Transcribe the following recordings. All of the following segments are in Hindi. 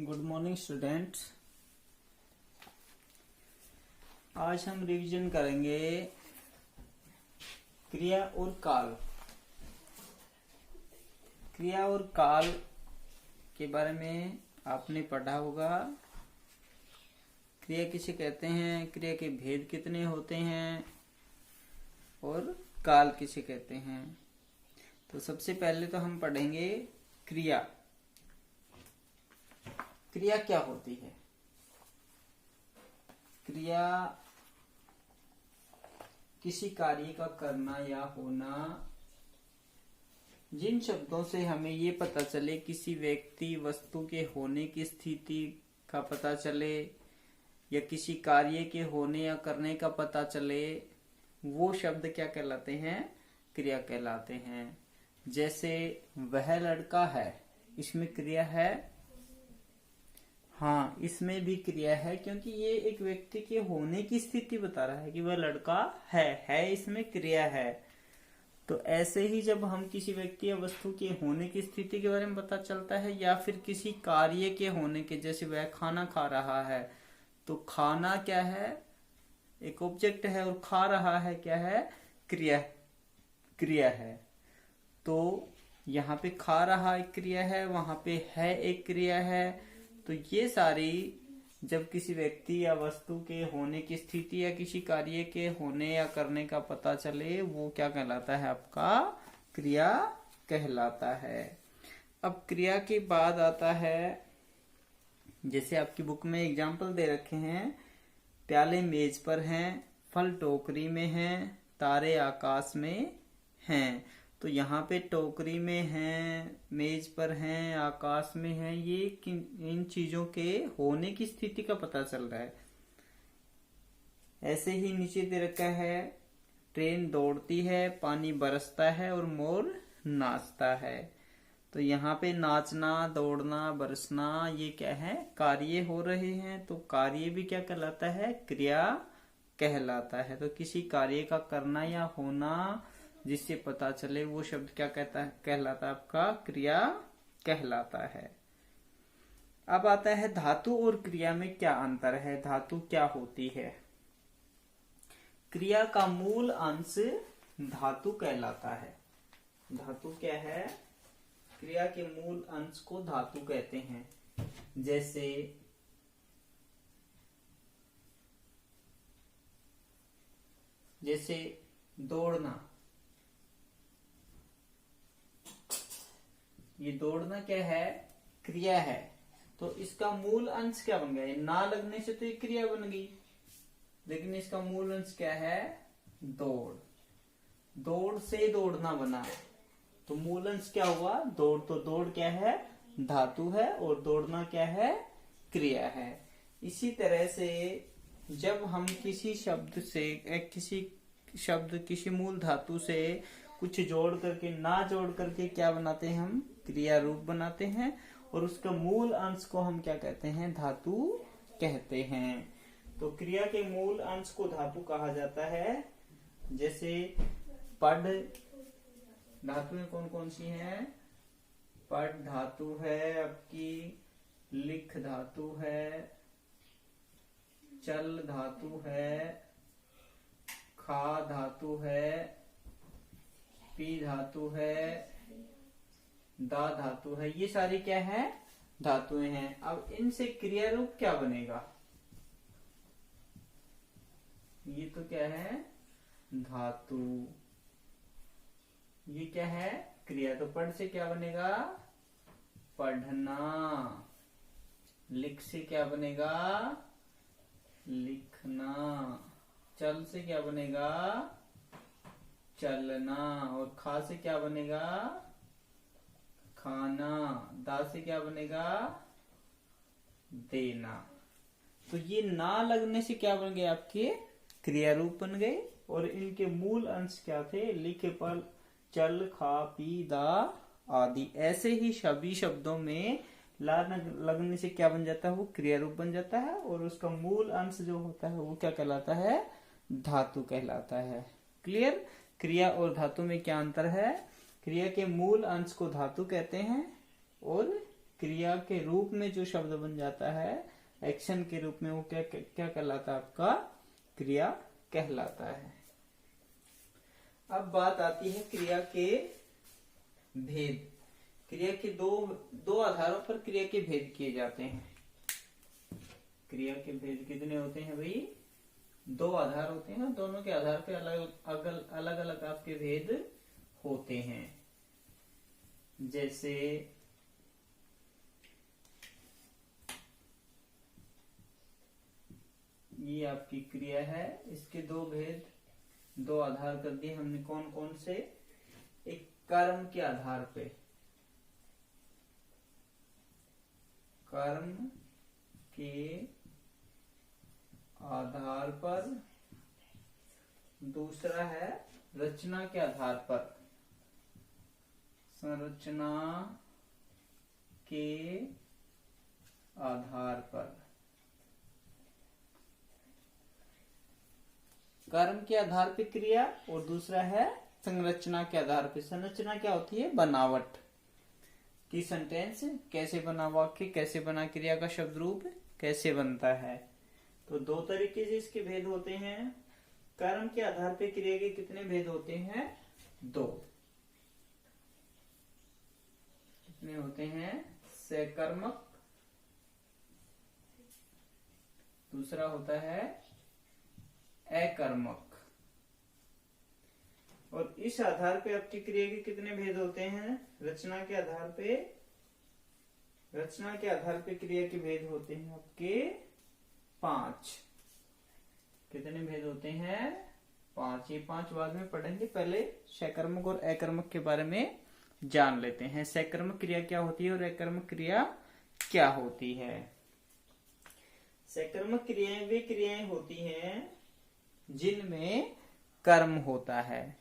Good morning students. आज हम रिवीजन करेंगे क्रिया और काल। क्रिया और काल के बारे में आपने पढ़ा होगा। क्रिया किसे कहते हैं, क्रिया के भेद कितने होते हैं और काल किसे कहते हैं। तो सबसे पहले तो हम पढ़ेंगे क्रिया। क्रिया क्या होती है? क्रिया किसी कार्य का करना या होना, जिन शब्दों से हमें ये पता चले किसी व्यक्ति वस्तु के होने की स्थिति का पता चले या किसी कार्य के होने या करने का पता चले, वो शब्द क्या कहलाते हैं? क्रिया कहलाते हैं। जैसे वह लड़का है, इसमें क्रिया है। हाँ, इसमें भी क्रिया है क्योंकि ये एक व्यक्ति के होने की स्थिति बता रहा है कि वह लड़का है, इसमें क्रिया है। तो ऐसे ही जब हम किसी व्यक्ति या वस्तु के होने की स्थिति के बारे में पता चलता है या फिर किसी कार्य के होने के, जैसे वह खाना खा रहा है, तो खाना क्या है? एक ऑब्जेक्ट है और खा रहा है क्या है? क्रिया है। तो यहाँ पे खा रहा एक क्रिया है, वहां पे है एक क्रिया है। तो ये सारी जब किसी व्यक्ति या वस्तु के होने की स्थिति या किसी कार्य के होने या करने का पता चले, वो क्या कहलाता है? आपका क्रिया कहलाता है। अब क्रिया के बाद आता है, जैसे आपकी बुक में एग्जाम्पल दे रखे हैं, प्याले मेज पर हैं, फल टोकरी में हैं, तारे आकाश में हैं। तो यहाँ पे टोकरी में हैं, मेज पर हैं, आकाश में हैं, ये इन चीजों के होने की स्थिति का पता चल रहा है। ऐसे ही नीचे दे रखा है, ट्रेन दौड़ती है, पानी बरसता है और मोर नाचता है। तो यहाँ पे नाचना, दौड़ना, बरसना, ये क्या है? कार्य हो रहे हैं। तो कार्य भी क्या कहलाता है? क्रिया कहलाता है। तो किसी कार्य का करना या होना जिससे पता चले, वो शब्द क्या कहलाता है? आपका क्रिया कहलाता है। अब आता है धातु और क्रिया में क्या अंतर है, धातु क्या होती है। क्रिया का मूल अंश धातु कहलाता है। धातु क्या है? क्रिया के मूल अंश को धातु कहते हैं। जैसे दौड़ना, ये दौड़ना क्या है? क्रिया है। तो इसका मूल अंश क्या बन गया? ना लगने से तो ये क्रिया बन गई, लेकिन इसका मूल अंश क्या है? दौड़। दौड़ से दौड़ना बना, तो मूल अंश क्या हुआ? दौड़। तो दौड़ क्या है? धातु है और दौड़ना क्या है? क्रिया है। इसी तरह से जब हम किसी शब्द से किसी मूल धातु से कुछ जोड़ करके, ना जोड़ करके क्या बनाते हैं? हम क्रिया रूप बनाते हैं और उसका मूल अंश को हम क्या कहते हैं? धातु कहते हैं। तो क्रिया के मूल अंश को धातु कहा जाता है। जैसे पढ़, धातुएं कौन कौन सी हैं? पढ़ धातु है आपकी, लिख धातु है, चल धातु है, खा धातु है, पी धातु है, दा धातु है। ये सारी क्या है? धातुएं हैं। अब इनसे क्रिया रूप क्या बनेगा? ये तो क्या है? धातु। ये क्या है? क्रिया। तो पढ़ से क्या बनेगा? पढ़ना। लिख से क्या बनेगा? लिखना। चल से क्या बनेगा? चलना। और खा से क्या बनेगा? खाना। दा से क्या बनेगा? देना। तो ये ना लगने से क्या बन गए? आपके क्रिया रूप बन गए। और इनके मूल अंश क्या थे? लिख, पढ़, चल, खा, पी, दा आदि। ऐसे ही सभी शब्दों में ला लगने से क्या बन जाता है? वो क्रिया रूप बन जाता है और उसका मूल अंश जो होता है वो क्या कहलाता है? धातु कहलाता है। क्लियर? क्रिया और धातु में क्या अंतर है? क्रिया के मूल अंश को धातु कहते हैं और क्रिया के रूप में जो शब्द बन जाता है एक्शन के रूप में, वो क्या क्या कहलाता है? आपका क्रिया कहलाता है। अब बात आती है क्रिया के भेद। क्रिया के दो आधारों पर क्रिया के भेद किए जाते हैं। क्रिया के भेद कितने होते हैं भाई? 2 आधार होते हैं, दोनों के आधार पे अलग अलग आपके भेद होते हैं। जैसे ये आपकी क्रिया है, इसके 2 भेद, 2 आधार कर दिए हमने। कौन कौन से? एक कर्म के आधार पे, कर्म के आधार पर, दूसरा है रचना के आधार पर, संरचना के आधार पर। कर्म के आधार पे क्रिया और दूसरा है संरचना के आधार पे। संरचना क्या होती है? बनावट की सेंटेंस कैसे बना, वाक्य कैसे बना, क्रिया का शब्द रूप कैसे बनता है। तो 2 तरीके से इसके भेद होते हैं। कर्म के आधार पे क्रिया के कितने भेद होते हैं? 2। कितने होते हैं? सकर्मक, दूसरा होता है अकर्मक। और इस आधार पे आपकी क्रिया के कितने भेद होते हैं? रचना के आधार पे, रचना के आधार पे क्रिया के भेद होते हैं आपके 5। कितने भेद होते हैं? 5। ये 5 बाद में पढ़ेंगे, पहले सकर्मक और अकर्मक के बारे में जान लेते हैं। सकर्मक क्रिया क्या होती है और अकर्मक क्रिया क्या होती है? सकर्मक क्रियाएं वे क्रियाएं होती हैं जिनमें कर्म होता है,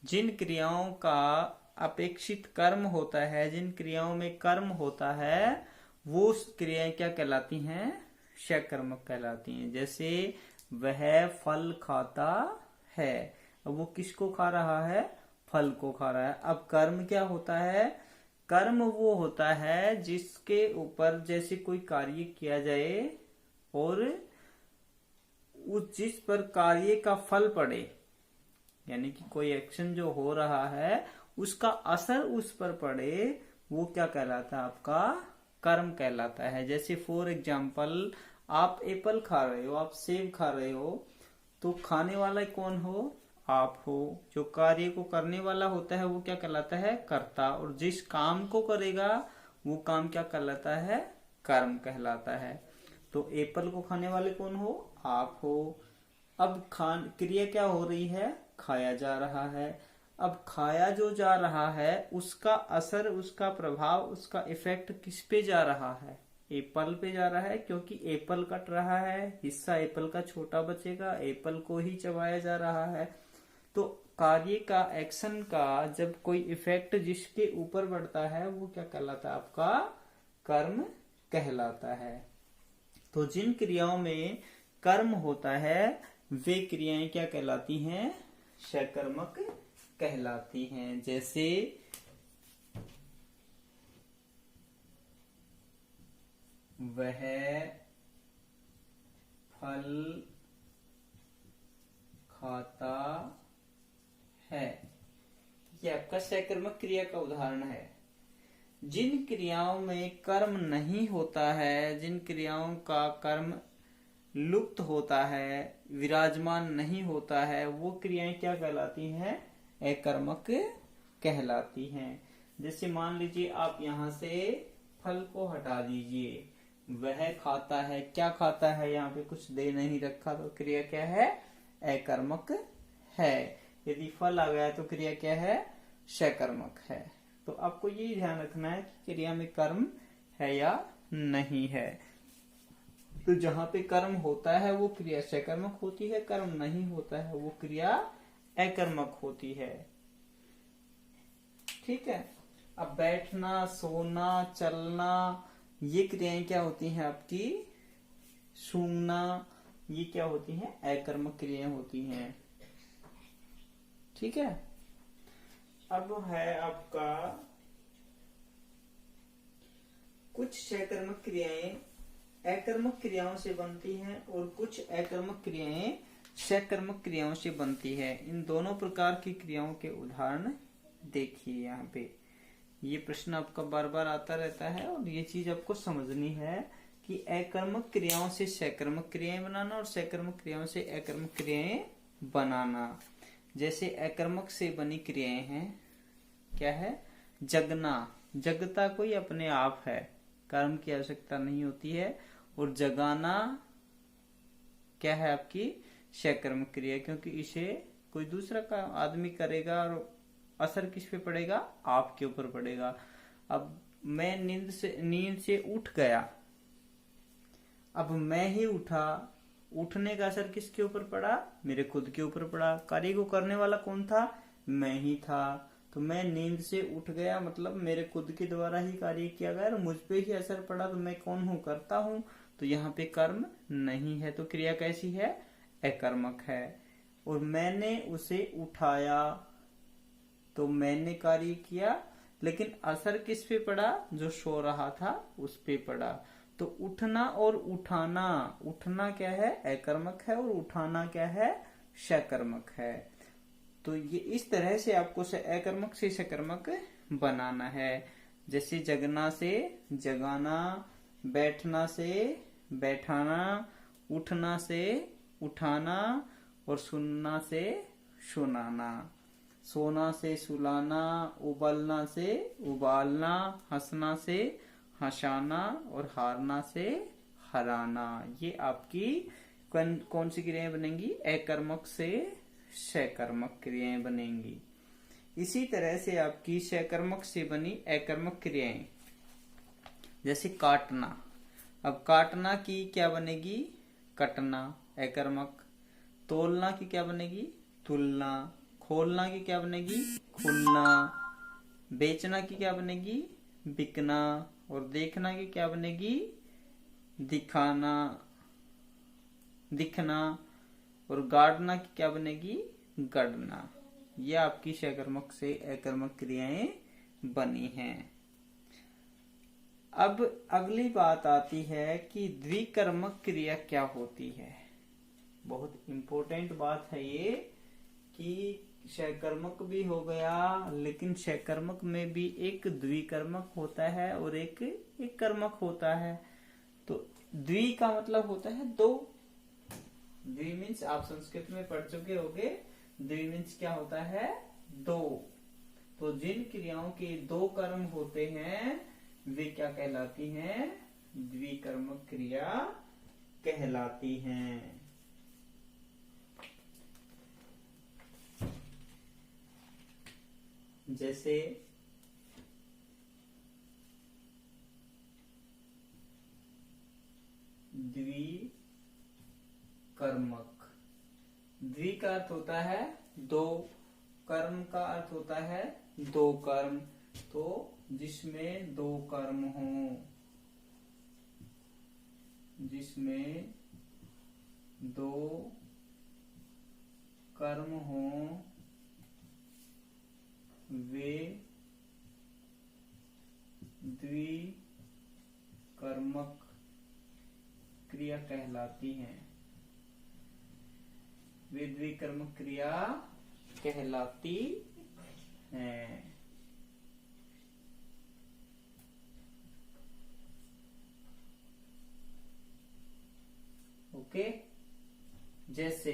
जिन क्रियाओं का अपेक्षित कर्म होता है, जिन क्रियाओं में कर्म होता है, वो क्रियाएं क्या कहलाती हैं? सकर्मक कहलाती हैं। जैसे वह फल खाता है, अब वो किसको खा रहा है? फल को खा रहा है। अब कर्म क्या होता है? कर्म वो होता है जिसके ऊपर जैसे कोई कार्य किया जाए और उस जिस पर कार्य का फल पड़े, यानी कि कोई एक्शन जो हो रहा है उसका असर उस पर पड़े, वो क्या कहलाता है? आपका कर्म कहलाता है। जैसे फॉर एग्जाम्पल, आप एप्पल खा रहे हो, आप सेब खा रहे हो, तो खाने वाला कौन हो? आप हो। जो कार्य को करने वाला होता है वो क्या कहलाता है? कर्ता। और जिस काम को करेगा वो काम क्या कहलाता है? कर्म कहलाता है। तो एप्पल को खाने वाले कौन हो? आप हो। अब क्रिया क्या हो रही है? खाया जा रहा है। अब खाया जो जा रहा है उसका असर, उसका प्रभाव, उसका इफेक्ट किस पे जा रहा है? एप्पल पे जा रहा है, क्योंकि एप्पल कट रहा है, हिस्सा एप्पल का छोटा बचेगा, एप्पल को ही चबाया जा रहा है। तो कार्य का, एक्शन का जब कोई इफेक्ट जिसके ऊपर बढ़ता है वो क्या कहलाता है? आपका कर्म कहलाता है। तो जिन क्रियाओं में कर्म होता है वे क्रियाएं क्या कहलाती हैं? सकर्मक कहलाती हैं। जैसे वह फल खाता है, ये आपका सकर्मक क्रिया का उदाहरण है। जिन क्रियाओं में कर्म नहीं होता है, जिन क्रियाओं का कर्म लुप्त होता है, विराजमान नहीं होता है, वो क्रियाएं क्या कहलाती हैं? अकर्मक कहलाती हैं। जैसे मान लीजिए आप यहाँ से फल को हटा दीजिए, वह खाता है, क्या खाता है? यहाँ पे कुछ दे नहीं रखा, तो क्रिया क्या है? अकर्मक है। यदि फल आ गया तो क्रिया क्या है? सकर्मक है। तो आपको ये ध्यान रखना है कि क्रिया में कर्म है या नहीं है। तो जहां पे कर्म होता है वो क्रिया सकर्मक होती है, कर्म नहीं होता है वो क्रिया अकर्मक होती है। ठीक है। अब बैठना, सोना, चलना, ये क्रियाएं क्या होती हैं आपकी? सूंघना, ये क्या होती हैं? अकर्मक क्रियाएं होती हैं। ठीक है। अब है आपका कुछ सकर्मक क्रियाएं अकर्मक क्रियाओं से बनती हैं और कुछ अकर्मक क्रियाएं सकर्मक क्रियाओं से बनती है। इन दोनों प्रकार की क्रियाओं के उदाहरण देखिए। यहाँ पे ये प्रश्न आपका बार बार आता रहता है और ये चीज आपको समझनी है कि अकर्मक क्रियाओं से सकर्मक क्रियाएं बनाना और सकर्मक क्रियाओं से अकर्मक क्रियाएं बनाना। जैसे अकर्मक से बनी क्रियाएं हैं, क्या है? जगना, जगता कोई अपने आप है, कर्म की आवश्यकता नहीं होती है। और जगाना क्या है? आपकी सकर्मक क्रिया, क्योंकि इसे कोई दूसरा का आदमी करेगा और असर किस पे पड़ेगा? आपके ऊपर पड़ेगा। अब मैं नींद से उठ गया, अब मैं ही उठा, उठने का असर किसके ऊपर पड़ा? मेरे खुद के ऊपर पड़ा। कार्य को करने वाला कौन था? मैं ही था। तो मैं नींद से उठ गया मतलब मेरे खुद के द्वारा ही कार्य किया गया और मुझ पे ही असर पड़ा। तो मैं कौन हूँ? करता हूँ। तो यहाँ पे कर्म नहीं है, तो क्रिया कैसी है? अकर्मक है। और मैंने उसे उठाया, तो मैंने कार्य किया, लेकिन असर किस पे पड़ा? जो सो रहा था उस पे पड़ा। तो उठना और उठाना, उठना क्या है? अकर्मक है और उठाना क्या है? सकर्मक है। तो ये इस तरह से आपको अकर्मक से सकर्मक बनाना है। जैसे जगना से जगाना, बैठना से बैठाना, उठना से उठाना और सुनना से सुनाना, सोना से सुलाना, उबलना से उबालना, हंसना से हंसाना और हारना से हराना। ये आपकी कौन सी क्रियाएं बनेंगी? अकर्मक से सकर्मक क्रियाएं बनेंगी। इसी तरह से आपकी सकर्मक से बनी अकर्मक क्रियाएं, जैसे काटना। अब काटना की क्या बनेगी? कटना, अकर्मक। तोलना की क्या बनेगी? तुलना। खोलना की क्या बनेगी? खुलना। बेचना की क्या बनेगी? बिकना। और देखना की क्या बनेगी? दिखाना, दिखना। और गाड़ना की क्या बनेगी? गड़ना। ये आपकी सकर्मक से अकर्मक क्रियाएं बनी हैं। अब अगली बात आती है कि द्विकर्मक क्रिया क्या होती है। बहुत इंपॉर्टेंट बात है ये कि सकर्मक भी हो गया, लेकिन सकर्मक में भी एक द्विकर्मक होता है और एक कर्मक होता है। तो द्वि का मतलब होता है दो। द्वि मीन्स आप संस्कृत में पढ़ चुके होंगे। द्वि मीन्स क्या होता है? दो। तो जिन क्रियाओं के दो कर्म होते हैं वे क्या कहलाती हैं? द्विकर्मक क्रिया कहलाती हैं। जैसे द्विकर्मक, द्वि का अर्थ होता है दो, कर्म का अर्थ होता है दो कर्म। तो जिसमें दो कर्म हो, जिसमें दो कर्म हो वे द्विकर्मक क्रिया कहलाती हैं। वे द्विकर्मक क्रिया कहलाती हैं। ओके। जैसे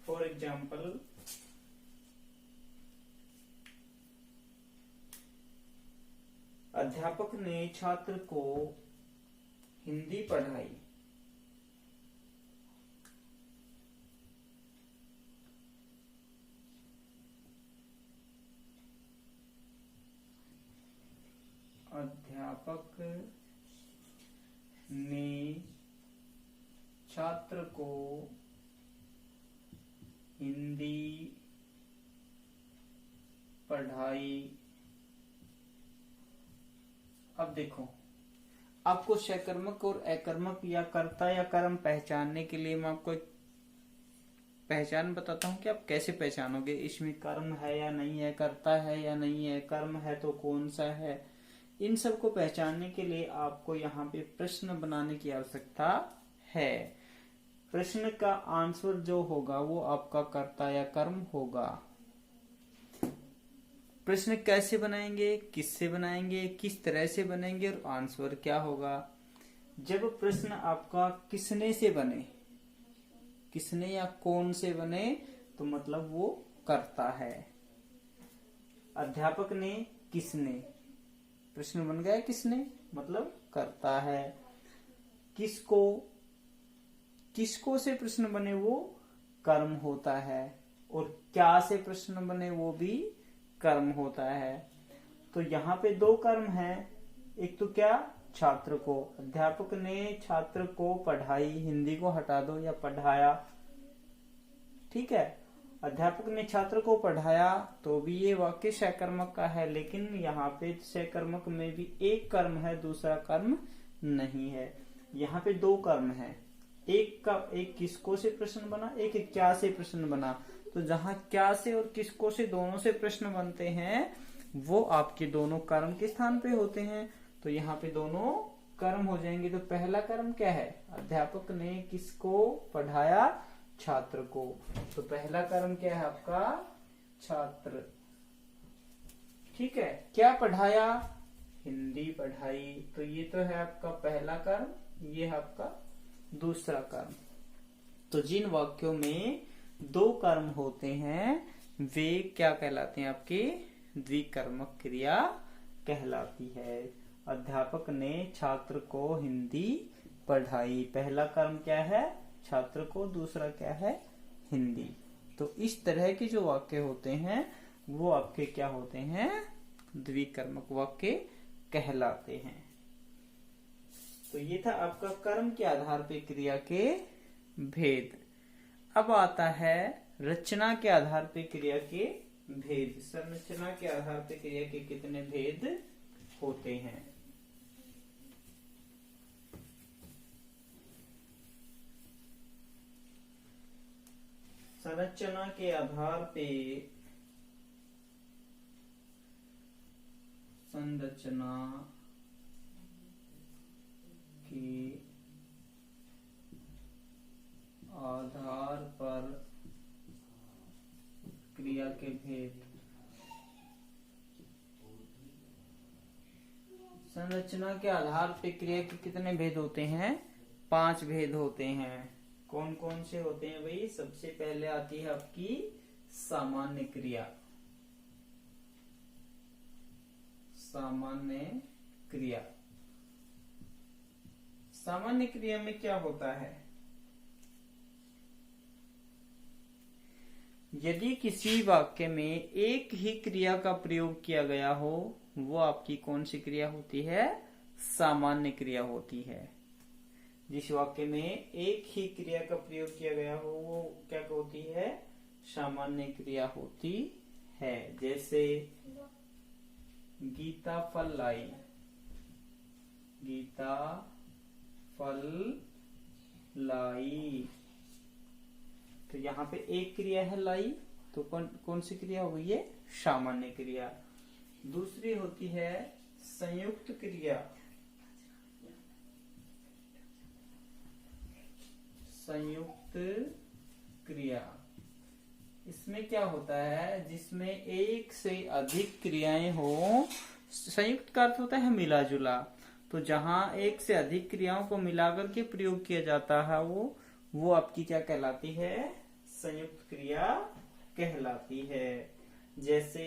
फॉर एग्जाम्पल अध्यापक ने छात्र को हिंदी पढ़ाई। अध्यापक ने छात्र को हिंदी पढ़ाई। अब देखो, आपको सकर्मक और अकर्मक या कर्ता या कर्म पहचानने के लिए मैं आपको एक पहचान बताता हूँ कि आप कैसे पहचानोगे इसमें कर्म है या नहीं है, कर्ता है या नहीं है, कर्म है तो कौन सा है, इन सब को पहचानने के लिए आपको यहाँ पे प्रश्न बनाने की आवश्यकता है। प्रश्न का आंसर जो होगा वो आपका कर्ता या कर्म होगा। प्रश्न कैसे बनाएंगे, किससे बनाएंगे, किस तरह से बनेंगे और आंसर क्या होगा। जब प्रश्न आपका किसने से बने, किसने या कौन से बने, तो मतलब वो कर्ता है। अध्यापक ने, किसने, प्रश्न बन गया किसने मतलब कर्ता है। किसको, किसको से प्रश्न बने वो कर्म होता है। और क्या से प्रश्न बने वो भी कर्म होता है। तो यहाँ पे दो कर्म हैं। एक तो क्या, छात्र को, अध्यापक ने छात्र को पढ़ाई, हिंदी को हटा दो, या पढ़ाया, ठीक है। अध्यापक ने छात्र को पढ़ाया तो भी ये वाक्य सकर्मक का है, लेकिन यहाँ पे सकर्मक में भी एक कर्म है, दूसरा कर्म नहीं है। यहाँ पे दो कर्म है। एक किसको से प्रश्न बना, एक क्या से प्रश्न बना। तो जहां क्या से और किसको से दोनों से प्रश्न बनते हैं वो आपके दोनों कर्म के स्थान पे होते हैं। तो यहाँ पे दोनों कर्म हो जाएंगे। तो पहला कर्म क्या है, अध्यापक ने किसको पढ़ाया, छात्र को। तो पहला कर्म क्या है आपका, छात्र, ठीक है। क्या पढ़ाया, हिंदी पढ़ाई। तो ये तो है आपका पहला कर्म, ये है आपका दूसरा कर्म। तो जिन वाक्यों में दो कर्म होते हैं वे क्या कहलाते हैं, आपकी द्विकर्मक क्रिया कहलाती है। अध्यापक ने छात्र को हिंदी पढ़ाई, पहला कर्म क्या है, छात्र को, दूसरा क्या है, हिंदी। तो इस तरह के जो वाक्य होते हैं वो आपके क्या होते हैं, द्विकर्मक वाक्य कहलाते हैं। तो ये था आपका कर्म के आधार पे क्रिया के भेद। अब आता है रचना के आधार पे क्रिया के भेद। संरचना के आधार पे क्रिया के कितने भेद होते हैं। संरचना के आधार पे संरचना के आधार पर क्रिया के भेद। संरचना के आधार पे क्रिया के कितने भेद होते हैं, 5 भेद होते हैं। कौन कौन से होते हैं भाई, सबसे पहले आती है आपकी सामान्य क्रिया। सामान्य क्रिया, सामान्य क्रिया में क्या होता है, यदि किसी वाक्य में एक ही क्रिया का प्रयोग किया गया हो वो आपकी कौन सी क्रिया होती है, सामान्य क्रिया होती है। जिस वाक्य में एक ही क्रिया का प्रयोग किया गया हो वो क्या होती है, सामान्य क्रिया होती है। जैसे गीता फल लाई, गीता फल लाई। तो यहाँ पे एक क्रिया है लाई, तो कौन सी क्रिया हो गई है, सामान्य क्रिया। दूसरी होती है संयुक्त क्रिया। संयुक्त क्रिया, इसमें क्या होता है, जिसमें एक से अधिक क्रियाएं हो। संयुक्त का अर्थ होता है मिला जुला। तो जहां एक से अधिक क्रियाओं को मिलाकर के प्रयोग किया जाता है वो आपकी क्या कहलाती है, संयुक्त क्रिया कहलाती है। जैसे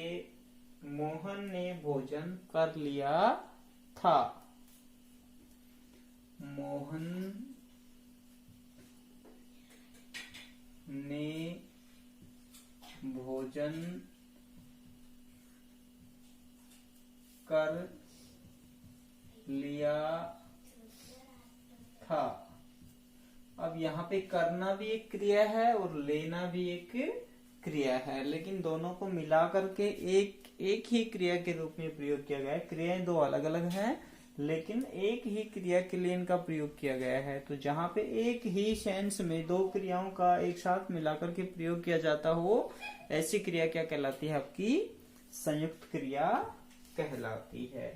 मोहन ने भोजन कर लिया था, मोहन ने भोजन कर लिया था। अब यहाँ पे करना भी एक क्रिया है और लेना भी एक क्रिया है, लेकिन दोनों को मिला करके एक ही क्रिया के रूप में प्रयोग किया गया है। क्रियाएं दो अलग अलग हैं लेकिन एक ही क्रिया के लिए इनका प्रयोग किया गया है। तो जहां पे एक ही सेंस में दो क्रियाओं का एक साथ मिलाकर के प्रयोग किया जाता हो ऐसी क्रिया क्या कहलाती है, आपकी संयुक्त क्रिया कहलाती है।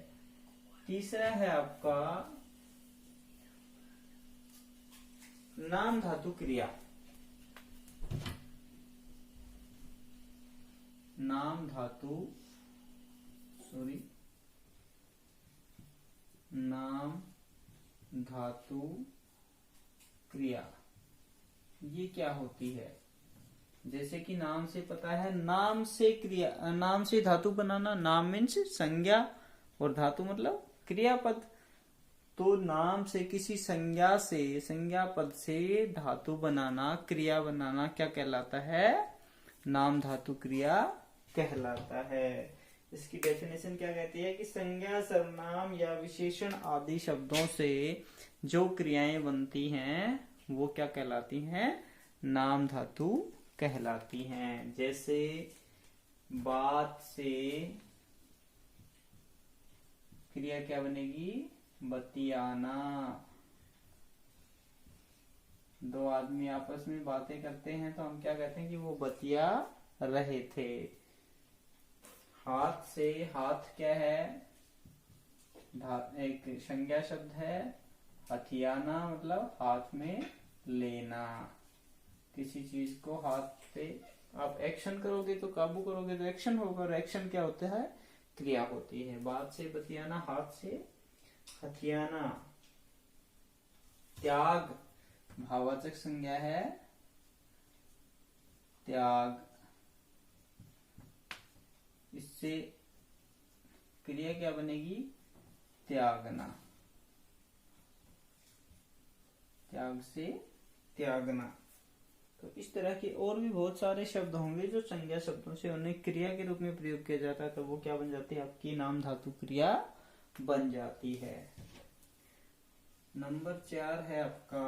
तीसरा है आपका नाम धातु क्रिया। नाम धातु क्रिया ये क्या होती है? जैसे कि नाम से पता है, नाम से क्रिया, नाम से धातु बनाना। नाम मीन्स संज्ञा और धातु मतलब क्रियापद। तो नाम से किसी संज्ञा पद से धातु बनाना, क्रिया बनाना क्या कहलाता है? नाम धातु क्रिया कहलाता है। इसकी डेफिनेशन क्या कहती है कि संज्ञा, सर्वनाम या विशेषण आदि शब्दों से जो क्रियाएं बनती हैं वो क्या कहलाती हैं? नाम धातु कहलाती हैं। जैसे बात से क्रिया क्या बनेगी? बतियाना। दो आदमी आपस में बातें करते हैं तो हम क्या कहते हैं कि वो बतिया रहे थे। हाथ से, हाथ क्या है? एक संज्ञा शब्द है। हथियाना मतलब हाथ में लेना। किसी चीज को हाथ पे आप एक्शन करोगे तो, काबू करोगे तो एक्शन होगा, और एक्शन क्या होता है? क्रिया होती है। बात से बतियाना, हाथ से हथियाना। त्याग भाववाचक संज्ञा है, त्याग। इससे क्रिया क्या बनेगी? त्यागना। त्याग से त्यागना। तो इस तरह के और भी बहुत सारे शब्द होंगे जो संज्ञा शब्दों से उन्हें क्रिया के रूप में प्रयोग किया जाता है, तो वो क्या बन जाती है? आपकी नाम धातु क्रिया बन जाती है। नंबर 4 है आपका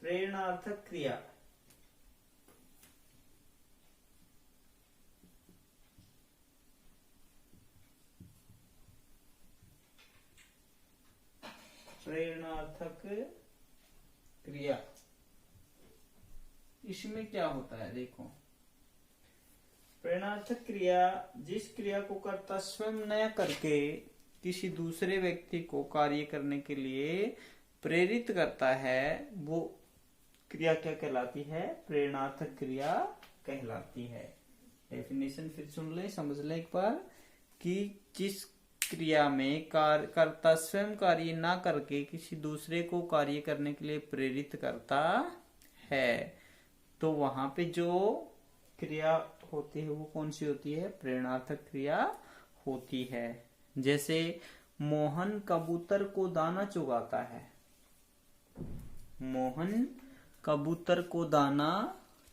प्रेरणार्थक क्रिया। प्रेरणार्थक क्रिया, इसमें क्या होता है? देखो, प्रेरणार्थक क्रिया जिस क्रिया को कर्ता स्वयं न करके किसी दूसरे व्यक्ति को कार्य करने के लिए प्रेरित करता है, वो क्रिया क्या कहलाती है? प्रेरणार्थक क्रिया कहलाती है। डेफिनेशन फिर सुन ले, समझ ले एक बार कि जिस क्रिया में कर्ता स्वयं कार्य ना करके किसी दूसरे को कार्य करने के लिए प्रेरित करता है, तो वहां पे जो क्रिया होती है वो कौन सी होती है? प्रेरणार्थक क्रिया होती है। जैसे मोहन कबूतर को दाना चुगाता है। मोहन कबूतर को दाना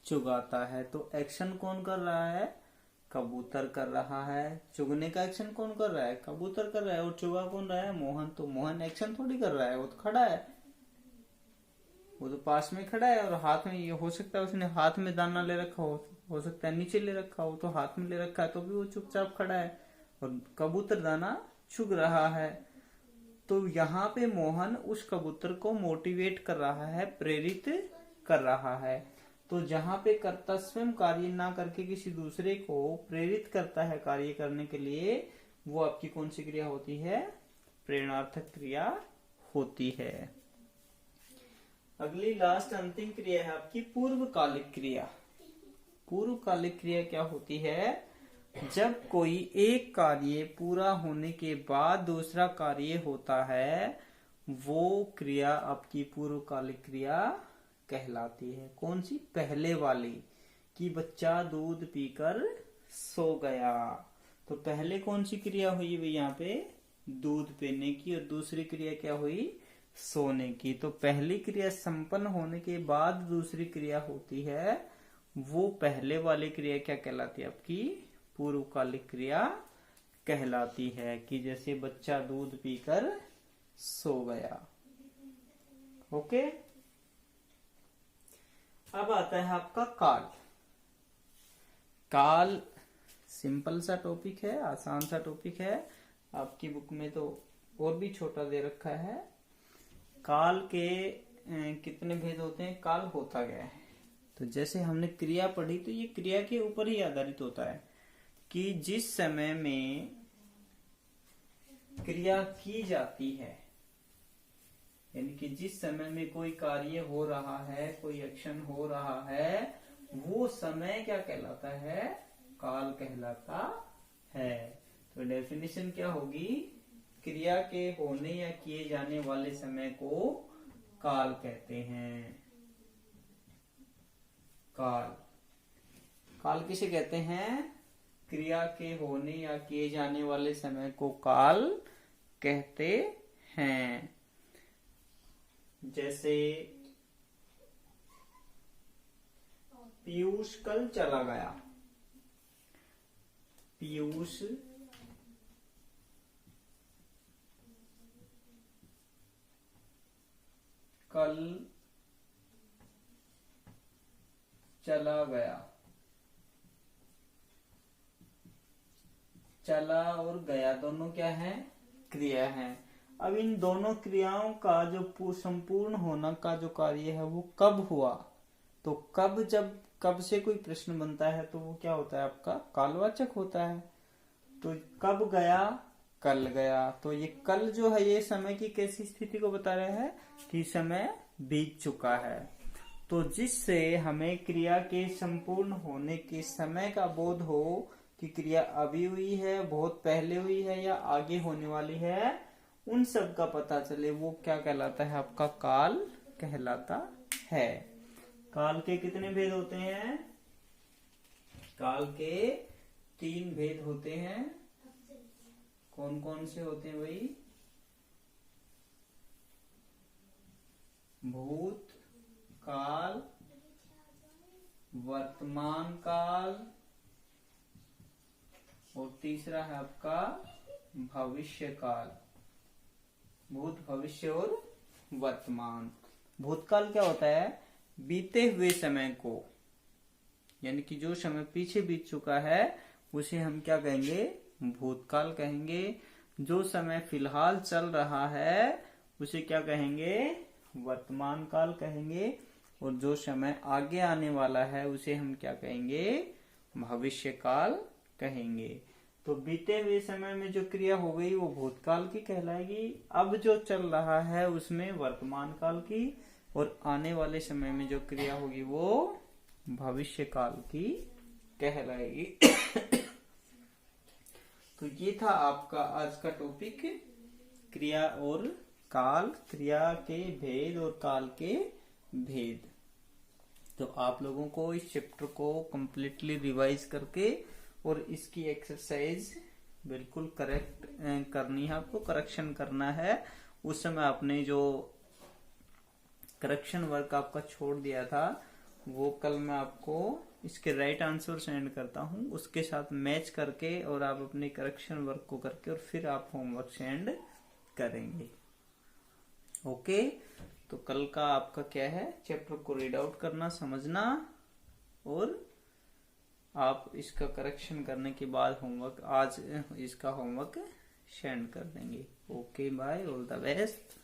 चुगाता है, तो एक्शन कौन कर रहा है? कबूतर कर रहा है। चुगने का एक्शन कौन कर रहा है? कबूतर कर रहा है। और चुगा कौन रहा है? मोहन। तो मोहन एक्शन थोड़ी कर रहा है, वो तो खड़ा है, वो तो पास में खड़ा है। और हाथ में, ये हो सकता है उसने हाथ में दाना ले रखा हो सकता है नीचे ले रखा हो, तो हाथ में ले रखा है तो भी वो चुपचाप खड़ा है, और कबूतर दाना चुग रहा है। तो यहाँ पे मोहन उस कबूतर को मोटिवेट कर रहा है, प्रेरित कर रहा है। तो जहां पे कर्ता स्वयं कार्य ना करके किसी दूसरे को प्रेरित करता है कार्य करने के लिए, वो आपकी कौन सी क्रिया होती है? प्रेरणार्थक क्रिया होती है। अगली लास्ट अंतिम क्रिया है आपकी पूर्वकालिक क्रिया। पूर्वकालिक क्रिया क्या होती है? जब कोई एक कार्य पूरा होने के बाद दूसरा कार्य होता है, वो क्रिया आपकी पूर्वकालिक क्रिया कहलाती है। कौन सी? पहले वाली, कि बच्चा दूध पीकर सो गया। तो पहले कौन सी क्रिया हुई भाई? यहाँ पे दूध पीने की, और दूसरी क्रिया क्या हुई? सोने की। तो पहली क्रिया संपन्न होने के बाद दूसरी क्रिया होती है, वो पहले वाली क्रिया क्या कहलाती है? आपकी पूर्वकालिक क्रिया कहलाती है। कि जैसे बच्चा दूध पीकर सो गया। ओके, अब आता है आपका काल। काल सिंपल सा टॉपिक है, आसान सा टॉपिक है। आपकी बुक में तो और भी छोटा दे रखा है। काल के कितने भेद होते हैं? काल होता गया है। तो जैसे हमने क्रिया पढ़ी, तो ये क्रिया के ऊपर ही आधारित होता है कि जिस समय में क्रिया की जाती है, यानी कि जिस समय में कोई कार्य हो रहा है, कोई एक्शन हो रहा है, वो समय क्या कहलाता है? काल कहलाता है। तो डेफिनेशन क्या होगी? क्रिया के होने या किए जाने वाले समय को काल कहते हैं। काल, काल किसे कहते हैं? क्रिया के होने या किए जाने वाले समय को काल कहते हैं। जैसे पीयूष कल चला गया, पीयूष कल चला गया। चला और गया दोनों क्या है? क्रिया है। अब इन दोनों क्रियाओं का जो संपूर्ण होना का जो कार्य है वो कब हुआ? तो कब, जब कब से कोई प्रश्न बनता है तो वो क्या होता है? आपका कालवाचक होता है। तो कब गया? कल गया। तो ये कल जो है ये समय की कैसी स्थिति को बता रहा है? कि समय बीत चुका है। तो जिससे हमें क्रिया के संपूर्ण होने के समय का बोध हो कि क्रिया अभी हुई है, बहुत पहले हुई है या आगे होने वाली है, उन सब का पता चले, वो क्या कहलाता है? आपका काल कहलाता है। काल के कितने भेद होते हैं? काल के 3 भेद होते हैं। कौन कौन से होते हैं भाई? भूत काल, वर्तमान काल, और तीसरा है आपका भविष्य काल। भूत, भविष्य और वर्तमान। भूतकाल क्या होता है? बीते हुए समय को, यानी कि जो समय पीछे बीत चुका है उसे हम क्या कहेंगे? भूतकाल कहेंगे। जो समय फिलहाल चल रहा है उसे क्या कहेंगे? वर्तमान काल कहेंगे। और जो समय आगे आने वाला है उसे हम क्या कहेंगे? भविष्य काल कहेंगे। तो बीते हुए समय में जो क्रिया हो गई वो भूतकाल की कहलाएगी। अब जो चल रहा है उसमें वर्तमान काल की, और आने वाले समय में जो क्रिया होगी वो भविष्य काल की कहलाएगी। तो ये था आपका आज का टॉपिक, क्रिया और काल, क्रिया के भेद और काल के भेद। तो आप लोगों को इस चैप्टर को कंप्लीटली रिवाइज करके और इसकी एक्सरसाइज बिल्कुल करेक्ट करनी है, आपको करेक्शन करना है। उस समय आपने जो करेक्शन वर्क आपका छोड़ दिया था वो कल मैं आपको इसके राइट आंसर सेंड करता हूँ, उसके साथ मैच करके और आप अपने करेक्शन वर्क को करके और फिर आप होमवर्क सेंड करेंगे। ओके, तो कल का आपका क्या है? चैप्टर को रीड आउट करना, समझना, और आप इसका करेक्शन करने के बाद होमवर्क, आज इसका होमवर्क सेंड कर देंगे। Okay, bye, all the best.